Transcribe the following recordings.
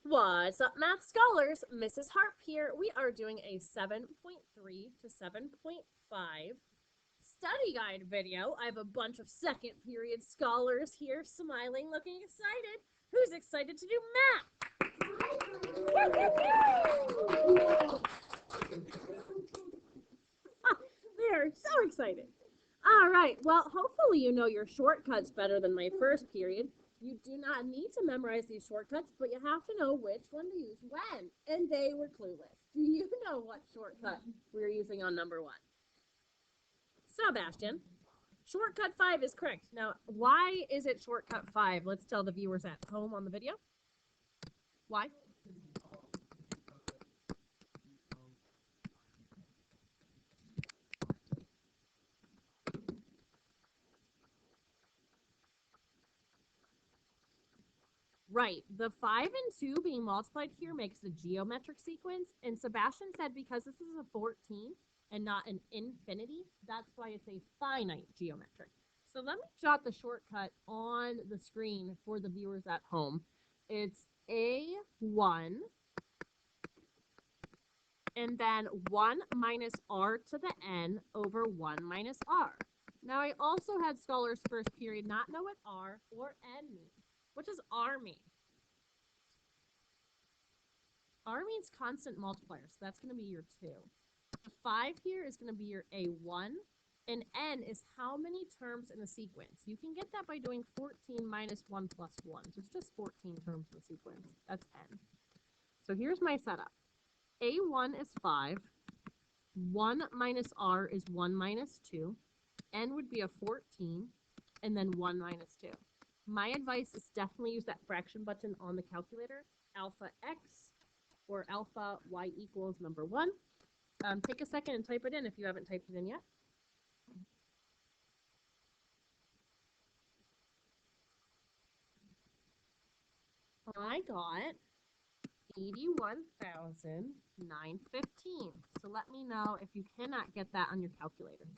What's up, math scholars? Mrs. Harp here. We are doing a 7.3 to 7.5 study guide video. I have a bunch of second period scholars here smiling, looking excited. Who's excited to do math? They are so excited. All right, well, hopefully you know your shortcuts better than my first period. You do not need to memorize these shortcuts, but you have to know which one to use when. And they were clueless. Do you know what shortcut we are using on number one? Sebastian, shortcut 5 is correct. Now, why is it shortcut 5? Let's tell the viewers at home on the video. Why? Right. The 5 and 2 being multiplied here makes a geometric sequence. And Sebastian said because this is a 14 and not an infinity, that's why it's a finite geometric. So let me jot the shortcut on the screen for the viewers at home. It's A1 and then 1 minus r to the n over 1 minus r. Now, I also had scholars first period not know what r or n mean. What does r mean? R means constant multiplier, so that's going to be your 2. The 5 here is going to be your A1, and n is how many terms in the sequence. You can get that by doing 14 minus 1 plus 1. So it's just 14 terms in the sequence. That's n. So here's my setup. A1 is 5. 1 minus r is 1 minus 2. N would be a 14, and then 1 minus 2. My advice is definitely use that fraction button on the calculator, alpha x, or alpha y equals number 1. Take a second and type it in if you haven't typed it in yet. I got 81,915. So let me know if you cannot get that on your calculator.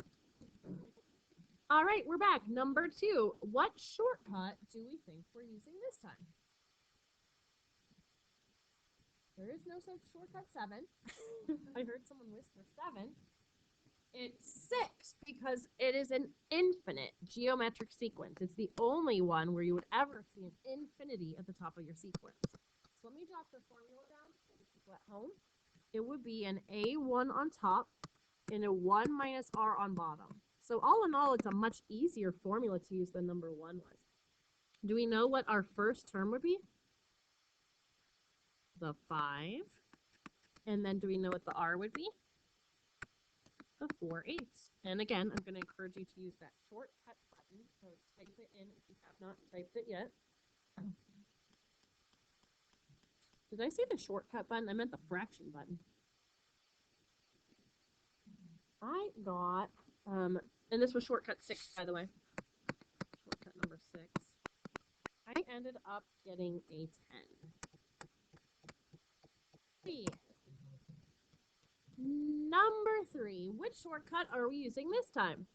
All right, we're back. Number 2. What shortcut do we think we're using this time? There is no such shortcut 7. I heard someone whisper 7. It's 6 because it is an infinite geometric sequence. It's the only one where you would ever see an infinity at the top of your sequence. So let me jot the formula down for the people at home. It would be an A1 on top and a 1 minus r on bottom. So all in all, it's a much easier formula to use than number 1 was. Do we know what our first term would be? The 5. And then do we know what the r would be? The 4/8. And again, I'm going to encourage you to use that shortcut button. So type it in if you have not typed it yet. Did I say the shortcut button? I meant the fraction button. I got, and this was shortcut 6, by the way. Shortcut number 6. I ended up getting a 10. Number 3. Which shortcut are we using this time?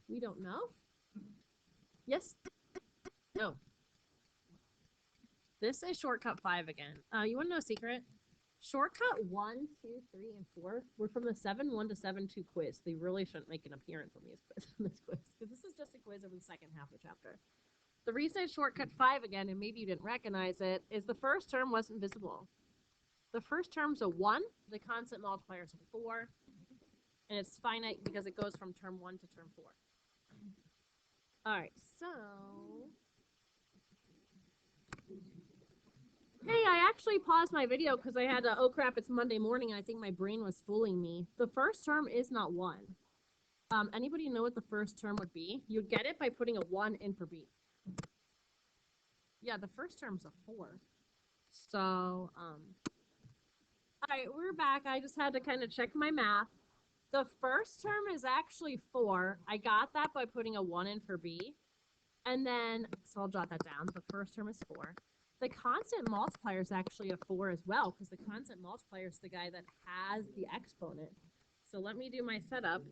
We don't know. Yes? No. This is shortcut 5 again. You want to know a secret? Shortcut 1, 2, 3, and 4 were from the 7-1 to 7-2 quiz. They really shouldn't make an appearance on this quiz because this is just a quiz over the second half of the chapter. The reason it's shortcut 5 again, and maybe you didn't recognize it, is the first term wasn't visible. The first term's a 1, the constant multiplier is a 4, and it's finite because it goes from term 1 to term 4. All right, so... Hey, I actually paused my video because I had oh crap, it's Monday morning, and I think my brain was fooling me. The first term is not 1. Anybody know what the first term would be? You'd get it by putting a 1 in for B. Yeah, the first term's a 4. So, all right, we're back. I just had to kind of check my math. The first term is actually 4. I got that by putting a 1 in for B. And then, so I'll jot that down. The first term is 4. The constant multiplier is actually a 4 as well, because the constant multiplier is the guy that has the exponent. So let me do my setup.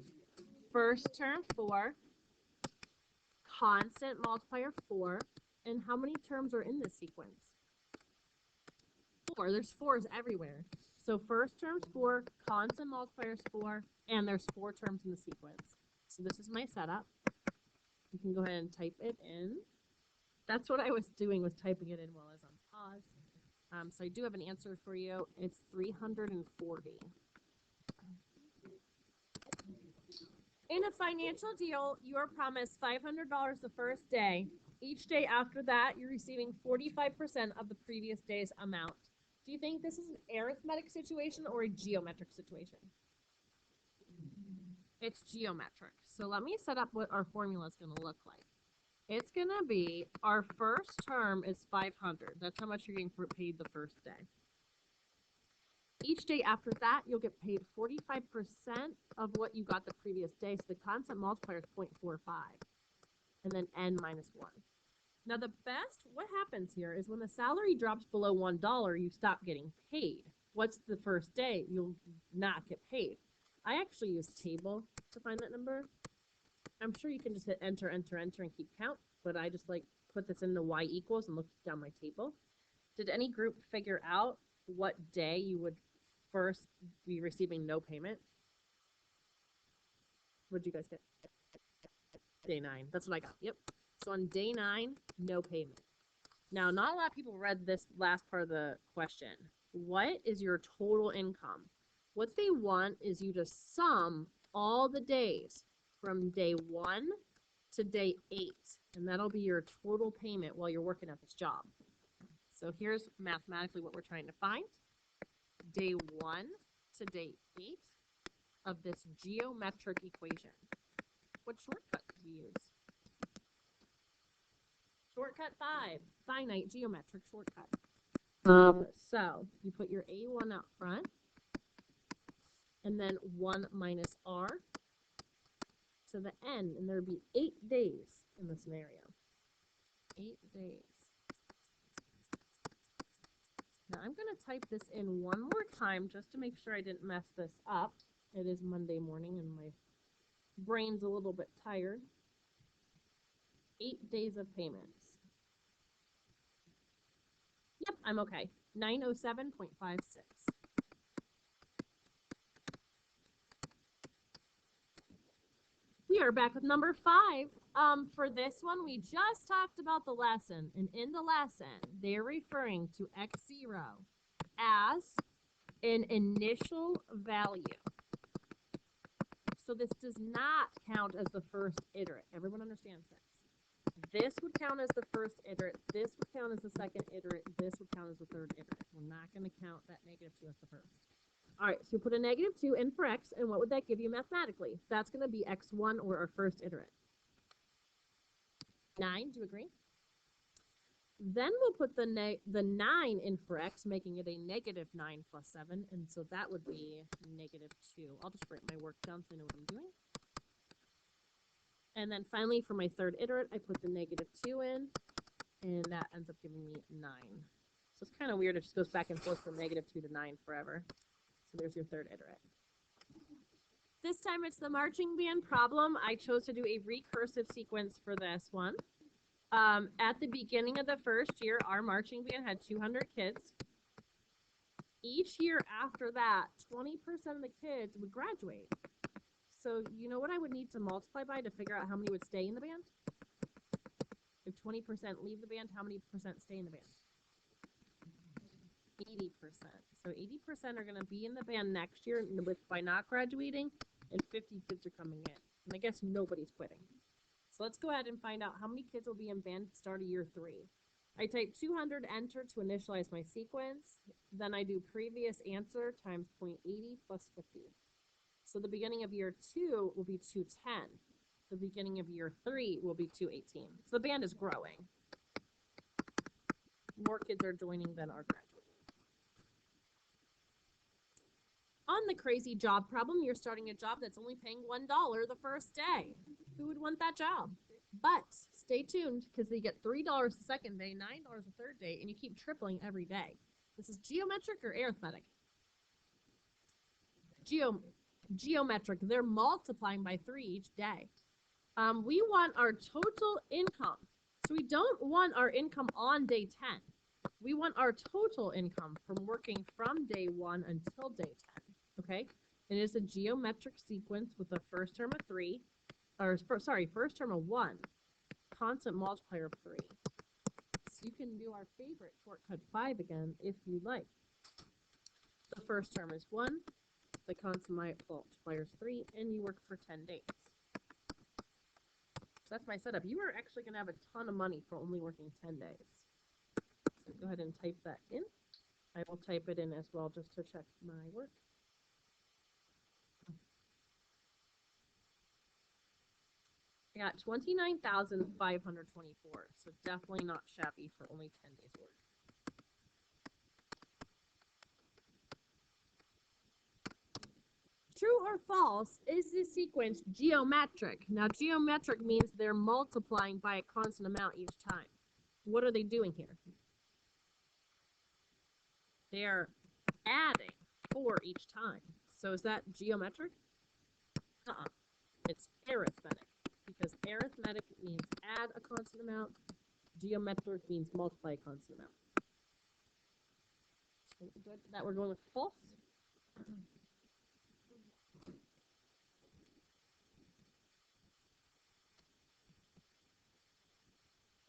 First term 4, constant multiplier 4. And how many terms are in this sequence? 4. There's 4s everywhere. So first term's 4, constant multiplier is 4, and there's 4 terms in the sequence. So this is my setup. You can go ahead and type it in. That's what I was doing, was typing it in while I was on pause. So I do have an answer for you. It's 340. In a financial deal, you are promised $500 the first day. Each day after that, you're receiving 45% of the previous day's amount. Do you think this is an arithmetic situation or a geometric situation? It's geometric. So let me set up what our formula is going to look like. It's going to be, our first term is 500. That's how much you're getting paid the first day. Each day after that, you'll get paid 45% of what you got the previous day. So the constant multiplier is 0.45. And then n minus 1. Now the best, what happens here is when the salary drops below $1, you stop getting paid. What's the first day? You'll not get paid. I actually use table to find that number. I'm sure you can just hit enter, enter, enter, and keep count, but I just like put this into y equals and look down my table. Did any group figure out what day you would first be receiving no payment? What did you guys get? Day 9. That's what I got. Yep. So on day 9, no payment. Now, not a lot of people read this last part of the question. What is your total income? What they want is you to sum all the days from day 1 to day 8, and that'll be your total payment while you're working at this job. So here's mathematically what we're trying to find. Day 1 to day 8 of this geometric equation. What shortcut do you use? Shortcut 5, finite geometric shortcut. So you put your A1 out front, and then 1 minus R to the n, and there'd be 8 days in the scenario. 8 days. Now I'm going to type this in one more time just to make sure I didn't mess this up. It is Monday morning and my brain's a little bit tired. 8 days of payments. Yep, I'm okay. 907.56. We are back with number 5. For this one, we just talked about the lesson, and in the lesson, they're referring to x0 as an initial value. So this does not count as the first iterate. Everyone understands this. This would count as the first iterate. This would count as the second iterate. This would count as the third iterate. We're not going to count that -2 as the first. All right, so put a -2 in for x, and what would that give you mathematically? That's going to be x1, or our first iterate. 9, do you agree? Then we'll put the 9 in for x, making it a -9 plus 7, and so that would be -2. I'll just write my work down so I know what I'm doing. And then finally, for my third iterate, I put the -2 in, and that ends up giving me 9. So it's kind of weird. It just goes back and forth from -2 to 9 forever. So there's your third iterate. This time it's the marching band problem. I chose to do a recursive sequence for this one. At the beginning of the first year, our marching band had 200 kids. Each year after that, 20% of the kids would graduate. So you know what I would need to multiply by to figure out how many would stay in the band? If 20% leave the band, how many percent stay in the band? 80%. So 80% are going to be in the band next year by not graduating, and 50 kids are coming in. And I guess nobody's quitting. So let's go ahead and find out how many kids will be in band at the start of year 3. I type 200 enter to initialize my sequence. Then I do previous answer times 0.80 plus 50. So the beginning of year 2 will be 210. The beginning of year 3 will be 218. So the band is growing. More kids are joining than are graduating. On the crazy job problem, you're starting a job that's only paying $1 the first day. Who would want that job? But stay tuned, because they get $3 the second day, $9 the third day, and you keep tripling every day. This is geometric or arithmetic? Geometric. They're multiplying by 3 each day. We want our total income. So we don't want our income on day 10. We want our total income from working from day 1 until day 10, okay? It is a geometric sequence with a first term of 3, or sorry, first term of 1, constant multiplier of 3. So you can do our favorite shortcut 5 again if you like. The first term is 1, the constant multiplier is 3, and you work for 10 days. So that's my setup. You are actually going to have a ton of money for only working 10 days. So go ahead and type that in. I will type it in as well just to check my work. I got 29,524, so definitely not shabby for only 10 days work. True or false, is this sequence geometric? Now, geometric means they're multiplying by a constant amount each time. What are they doing here? They are adding 4 each time. So is that geometric? It's arithmetic, because arithmetic means add a constant amount. Geometric means multiply a constant amount. So that we're going with false.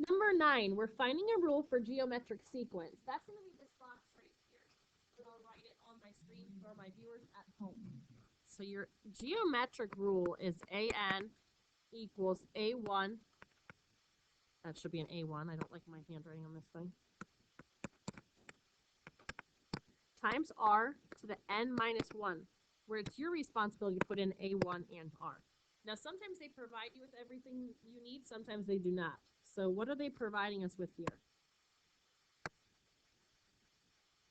Number 9, we're finding a rule for geometric sequence. That's going to be this box right here. And I'll write it on my screen for my viewers at home. So your geometric rule is AN equals A1. That should be an A1. I don't like my handwriting on this thing. Times R to the N minus 1, where it's your responsibility to put in A1 and R. Now, sometimes they provide you with everything you need. Sometimes they do not. So what are they providing us with here?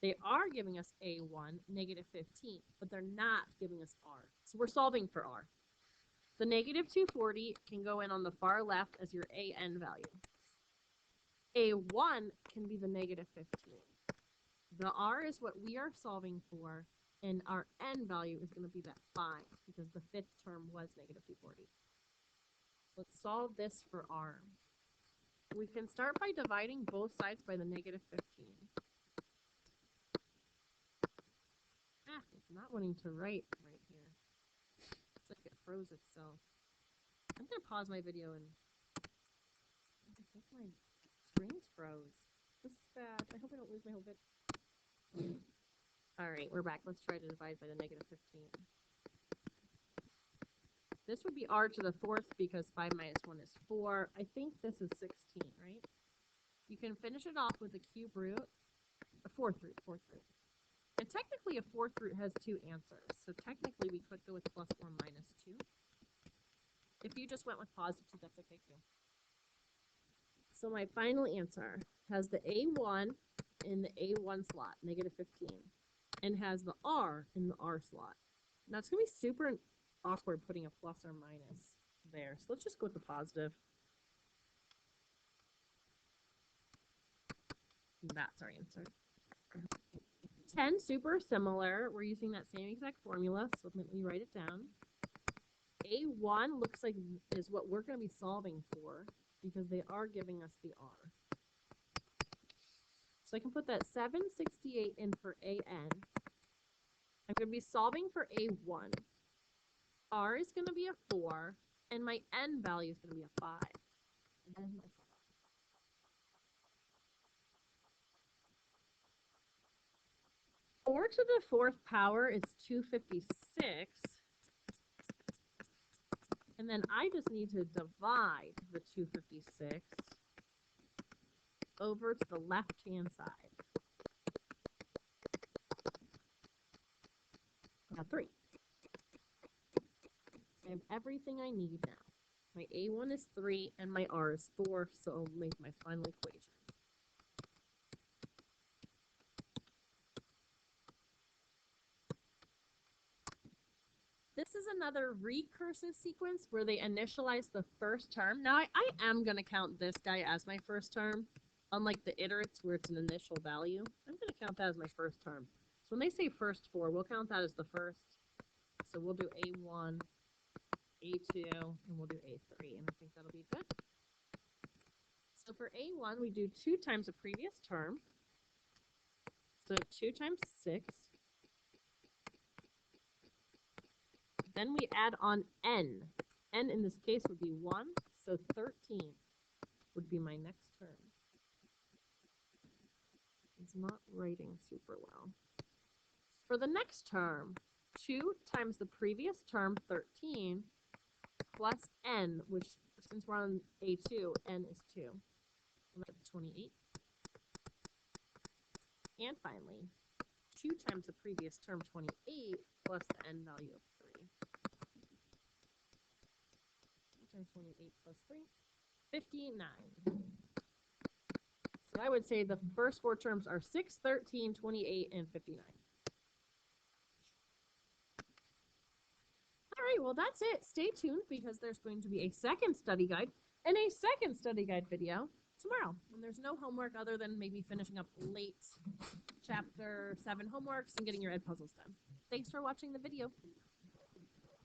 They are giving us A1, negative 15, but they're not giving us R. So we're solving for R. The negative 240 can go in on the far left as your AN value. A1 can be the negative 15. The R is what we are solving for, and our N value is going to be that 5, because the fifth term was negative 240. Let's solve this for R. We can start by dividing both sides by the negative 15. It's not wanting to write right here. It's like it froze itself. I'm going to pause my video and I think my screen's froze. This is bad. I hope I don't lose my whole bit. All right, we're back. Let's try to divide by the negative 15. This would be R to the 4th because 5 minus 1 is 4. I think this is 16, right? You can finish it off with a cube root, a 4th root. And technically a 4th root has 2 answers. So technically we could go with plus or minus 2. If you just went with positive 2, that's okay too. So my final answer has the A1 in the A1 slot, negative 15, and has the R in the R slot. Now it's going to be super awkward putting a plus or minus there. So let's just go with the positive. That's our answer. 10, super similar. We're using that same exact formula, so let me write it down. A1 looks like is what we're going to be solving for because they are giving us the R. So I can put that 768 in for AN. I'm going to be solving for A1. R is going to be a 4, and my N value is going to be a 5. And my 4 to the 4th power is 256. And then I just need to divide the 256 over to the left-hand side. Now 3. I have everything I need now. My A1 is 3 and my R is 4, so I'll make my final equation. This is another recursive sequence where they initialize the first term. Now, I am going to count this guy as my first term, unlike the iterates where it's an initial value. I'm going to count that as my first term. So when they say first 4, we'll count that as the first. So we'll do A1 A2, and we'll do A3, and I think that'll be good. So for A1, we do 2 times the previous term. So 2 times 6. Then we add on n. N in this case would be 1, so 13 would be my next term. It's not writing super well. For the next term, 2 times the previous term, 13, plus n, which since we're on A2, n is 2. So that's 28. And finally, 2 times the previous term, 28, plus the n value of 3. 2 times 28 plus 3, 59. So I would say the first 4 terms are 6, 13, 28, and 59. All right, well, that's it. Stay tuned because there's going to be a second study guide and a second study guide video tomorrow. And there's no homework other than maybe finishing up late chapter 7 homeworks and getting your Ed puzzles done. Thanks for watching the video.